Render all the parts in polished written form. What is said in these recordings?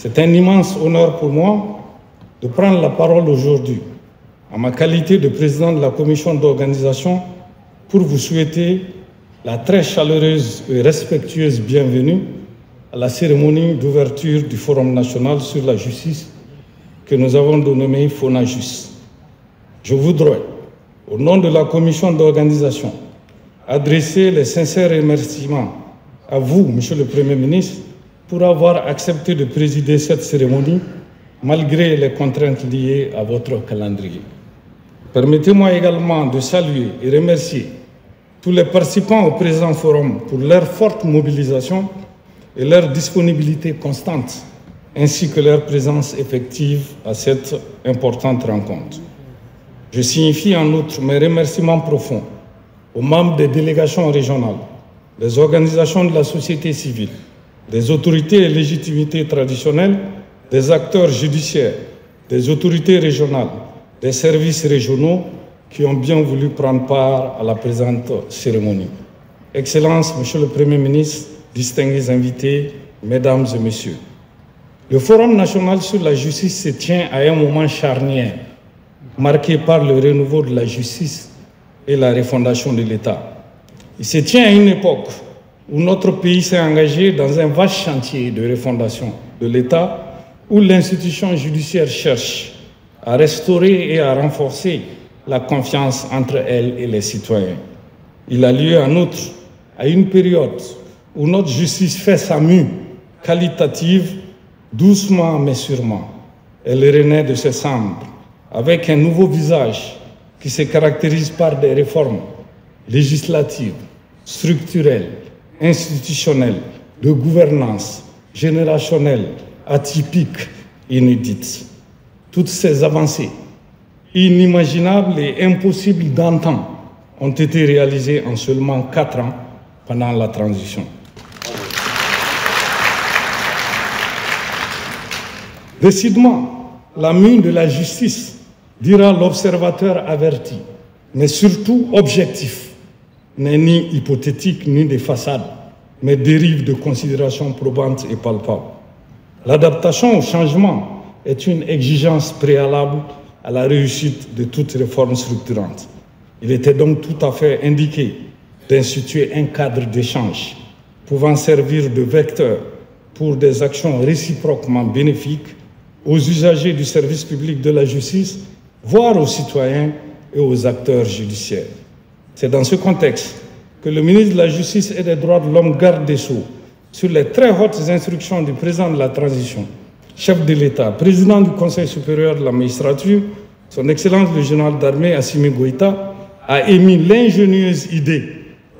C'est un immense honneur pour moi de prendre la parole aujourd'hui en ma qualité de président de la commission d'organisation pour vous souhaiter la très chaleureuse et respectueuse bienvenue à la cérémonie d'ouverture du Forum national sur la justice que nous avons dénommé FONAJUS. Je voudrais, au nom de la commission d'organisation, adresser les sincères remerciements à vous, Monsieur le Premier ministre, pour avoir accepté de présider cette cérémonie malgré les contraintes liées à votre calendrier. Permettez-moi également de saluer et remercier tous les participants au présent forum pour leur forte mobilisation et leur disponibilité constante, ainsi que leur présence effective à cette importante rencontre. Je signifie en outre mes remerciements profonds aux membres des délégations régionales, des organisations de la société civile, des autorités et légitimités traditionnelles, des acteurs judiciaires, des autorités régionales, des services régionaux qui ont bien voulu prendre part à la présente cérémonie. Excellences, Monsieur le Premier ministre, distingués invités, Mesdames et Messieurs, le Forum national sur la justice se tient à un moment charnière, marqué par le renouveau de la justice et la refondation de l'État. Il se tient à une époque où notre pays s'est engagé dans un vaste chantier de refondation de l'État, où l'institution judiciaire cherche à restaurer et à renforcer la confiance entre elle et les citoyens. Il a lieu en outre à une période où notre justice fait sa mue qualitative, doucement mais sûrement. Elle renaît de ses cendres avec un nouveau visage qui se caractérise par des réformes législatives, structurelles, institutionnelles, de gouvernance, générationnelles, atypiques, inédites. Toutes ces avancées, inimaginables et impossibles d'antan, ont été réalisées en seulement 4 ans pendant la transition. Décidément, la mue de la justice, dira l'observateur averti, mais surtout objectif, n'est ni hypothétique ni de façade, mais dérive de considérations probantes et palpables. L'adaptation au changement est une exigence préalable à la réussite de toute réforme structurante. Il était donc tout à fait indiqué d'instituer un cadre d'échange pouvant servir de vecteur pour des actions réciproquement bénéfiques aux usagers du service public de la justice, voire aux citoyens et aux acteurs judiciaires. C'est dans ce contexte que le ministre de la Justice et des Droits de l'Homme, garde des Sceaux, sur les très hautes instructions du président de la transition, chef de l'État, président du Conseil supérieur de la magistrature, son Excellence le général d'armée Assimi Goïta, a émis l'ingénieuse idée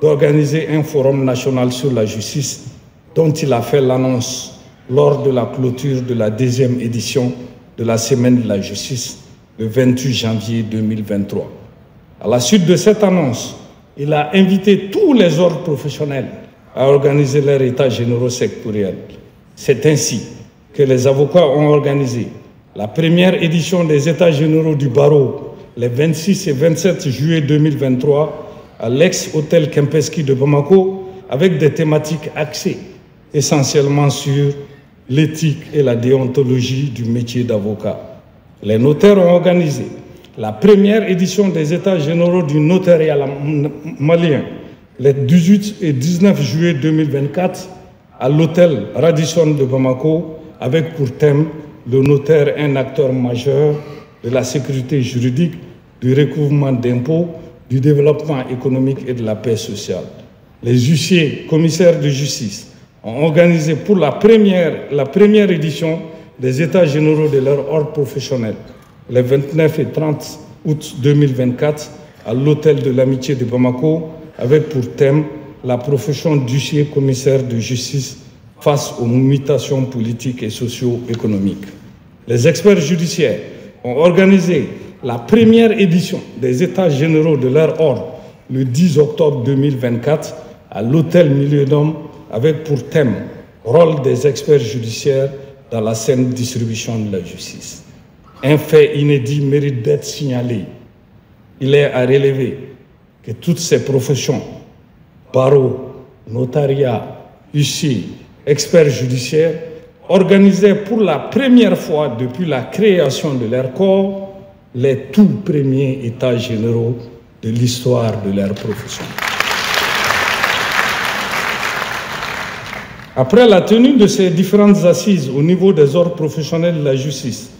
d'organiser un forum national sur la justice dont il a fait l'annonce lors de la clôture de la 2e édition de la Semaine de la justice le 28 janvier 2023. À la suite de cette annonce, il a invité tous les ordres professionnels à organiser leurs états généraux sectoriels. C'est ainsi que les avocats ont organisé la première édition des états généraux du barreau les 26 et 27 juillet 2023 à l'ex-hôtel Kempinski de Bamako avec des thématiques axées essentiellement sur l'éthique et la déontologie du métier d'avocat. Les notaires ont organisé la première édition des états généraux du notariat malien les 18 et 19 juillet 2024 à l'hôtel Radisson de Bamako avec pour thème le notaire, un acteur majeur de la sécurité juridique, du recouvrement d'impôts, du développement économique et de la paix sociale. Les huissiers, commissaires de justice, ont organisé pour la première édition des états généraux de leur ordre professionnel les 29 et 30 août 2024 à l'hôtel de l'Amitié de Bamako avec pour thème la profession d'huissier commissaire de justice face aux mutations politiques et socio-économiques. Les experts judiciaires ont organisé la première édition des états généraux de leur ordre le 10 octobre 2024 à l'hôtel Millennium avec pour thème « Rôle des experts judiciaires dans la saine distribution de la justice ». Un fait inédit mérite d'être signalé. Il est à relever que toutes ces professions, barreau, notariat, huissier, experts judiciaires, organisaient pour la première fois depuis la création de leur corps les tout premiers états généraux de l'histoire de leur profession. Après la tenue de ces différentes assises au niveau des ordres professionnels de la justice,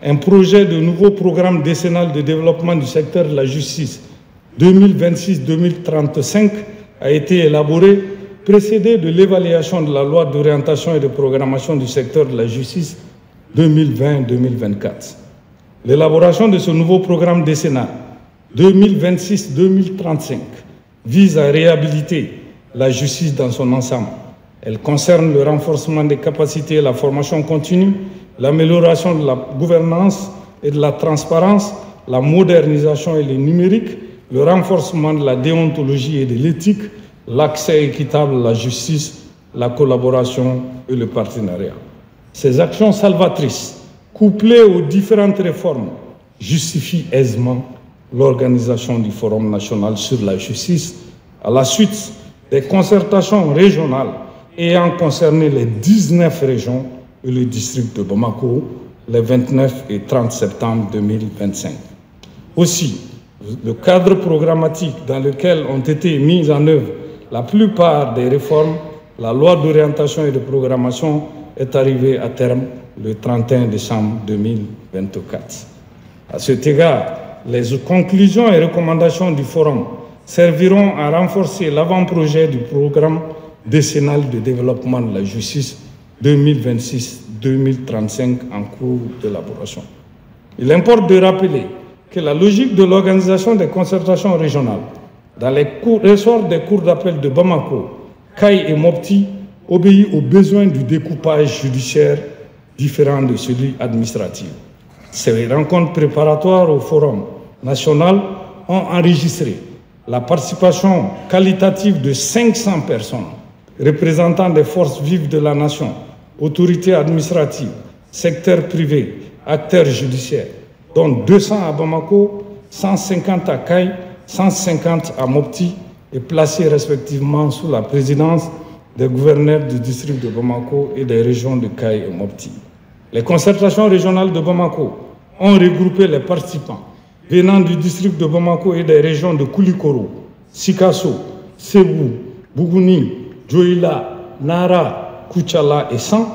un projet de nouveau programme décennal de développement du secteur de la justice 2026-2035 a été élaboré, précédé de l'évaluation de la loi d'orientation et de programmation du secteur de la justice 2020-2024. L'élaboration de ce nouveau programme décennal 2026-2035 vise à réhabiliter la justice dans son ensemble. Elle concerne le renforcement des capacités et la formation continue, l'amélioration de la gouvernance et de la transparence, la modernisation et le numérique, le renforcement de la déontologie et de l'éthique, l'accès équitable à la justice, la collaboration et le partenariat. Ces actions salvatrices, couplées aux différentes réformes, justifient aisément l'organisation du Forum national sur la justice à la suite des concertations régionales ayant concerné les 19 régions et le district de Bamako les 29 et 30 septembre 2025. Aussi, le cadre programmatique dans lequel ont été mises en œuvre la plupart des réformes, la loi d'orientation et de programmation est arrivée à terme le 31 décembre 2024. À cet égard, les conclusions et recommandations du Forum serviront à renforcer l'avant-projet du programme décennal de développement de la justice 2026-2035 en cours d'élaboration. Il importe de rappeler que la logique de l'organisation des concertations régionales dans les ressorts des cours d'appel de Bamako, Kay et Mopti obéit aux besoins du découpage judiciaire différent de celui administratif. Ces rencontres préparatoires au Forum national ont enregistré la participation qualitative de 500 personnes représentant des forces vives de la nation, autorités administratives, secteur privé, acteurs judiciaires, dont 200 à Bamako, 150 à Kay, 150 à Mopti, et placés respectivement sous la présidence des gouverneurs du district de Bamako et des régions de Kay et Mopti. Les concertations régionales de Bamako ont regroupé les participants venant du district de Bamako et des régions de Koulikoro, Sikasso, Sebou, Bougouni, Djoïla, Nara, Kouchala et San.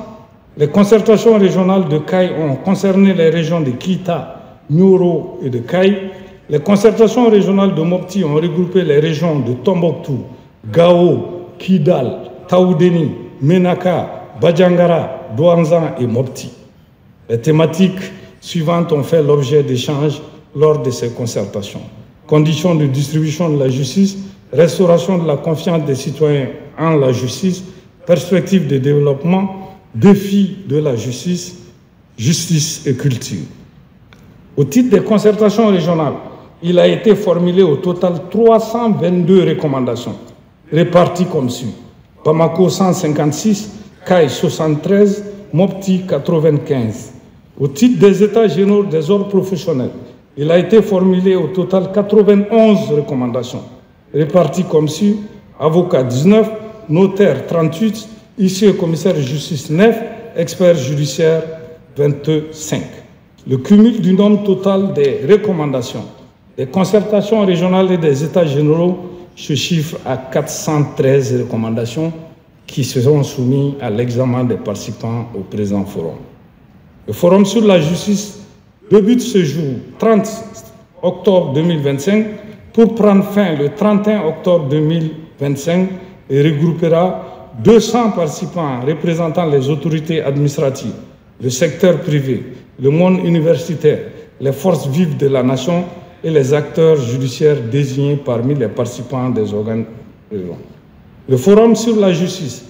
Les concertations régionales de Kay ont concerné les régions de Kita, Nyoro et de Kay. Les concertations régionales de Mopti ont regroupé les régions de Tombouctou, Gao, Kidal, Taoudeni, Menaka, Badjangara, Douanzan et Mopti. Les thématiques suivantes ont fait l'objet d'échanges lors de ces concertations. Conditions de distribution de la justice, restauration de la confiance des citoyens en la justice, perspectives de développement, défis de la justice, justice et culture. Au titre des concertations régionales, il a été formulé au total 322 recommandations, réparties comme suit. Bamako 156, Kay 73, Mopti 95. Au titre des états généraux des ordres professionnels, il a été formulé au total 91 recommandations, réparties comme suit. Avocat 19, notaire 38, huissier commissaire de justice 9, expert judiciaire 25. Le cumul du nombre total des recommandations, des concertations régionales et des états généraux se chiffre à 413 recommandations qui seront soumises à l'examen des participants au présent forum. Le forum sur la justice débute ce jour, 30 octobre 2025, pour prendre fin le 31 octobre 2025 et regroupera 200 participants représentant les autorités administratives, le secteur privé, le monde universitaire, les forces vives de la nation et les acteurs judiciaires désignés parmi les participants des organes. Le forum sur la justice,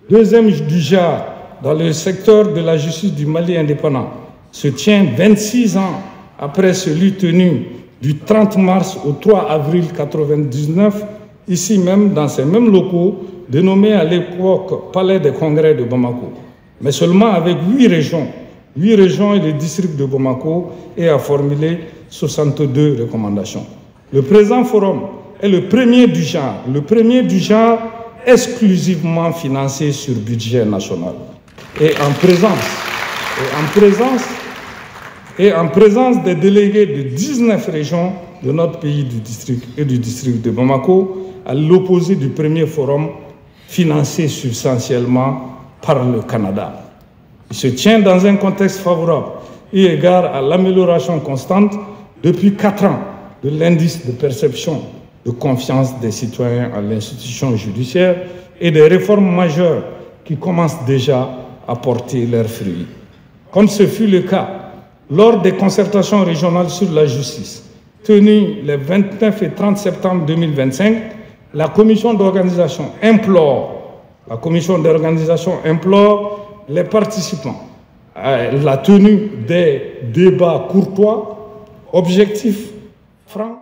deuxième du genre dans le secteur de la justice du Mali indépendant, se tient 26 ans après celui tenu du 30 mars au 3 avril 1999, ici même dans ces mêmes locaux, dénommés à l'époque Palais des Congrès de Bamako, mais seulement avec 8 régions et le district de Bamako, et a formulé 62 recommandations. Le présent forum est le premier du genre exclusivement financé sur budget national. et en présence des délégués de 19 régions de notre pays et du district de Bamako, à l'opposé du premier forum financé substantiellement par le Canada. Il se tient dans un contexte favorable, eu égard à l'amélioration constante depuis 4 ans de l'indice de perception de confiance des citoyens à l'institution judiciaire et des réformes majeures qui commencent déjà à porter leurs fruits. Comme ce fut le cas lors des concertations régionales sur la justice, tenues les 29 et 30 septembre 2025, la commission d'organisation implore les participants à la tenue des débats courtois, objectifs, francs.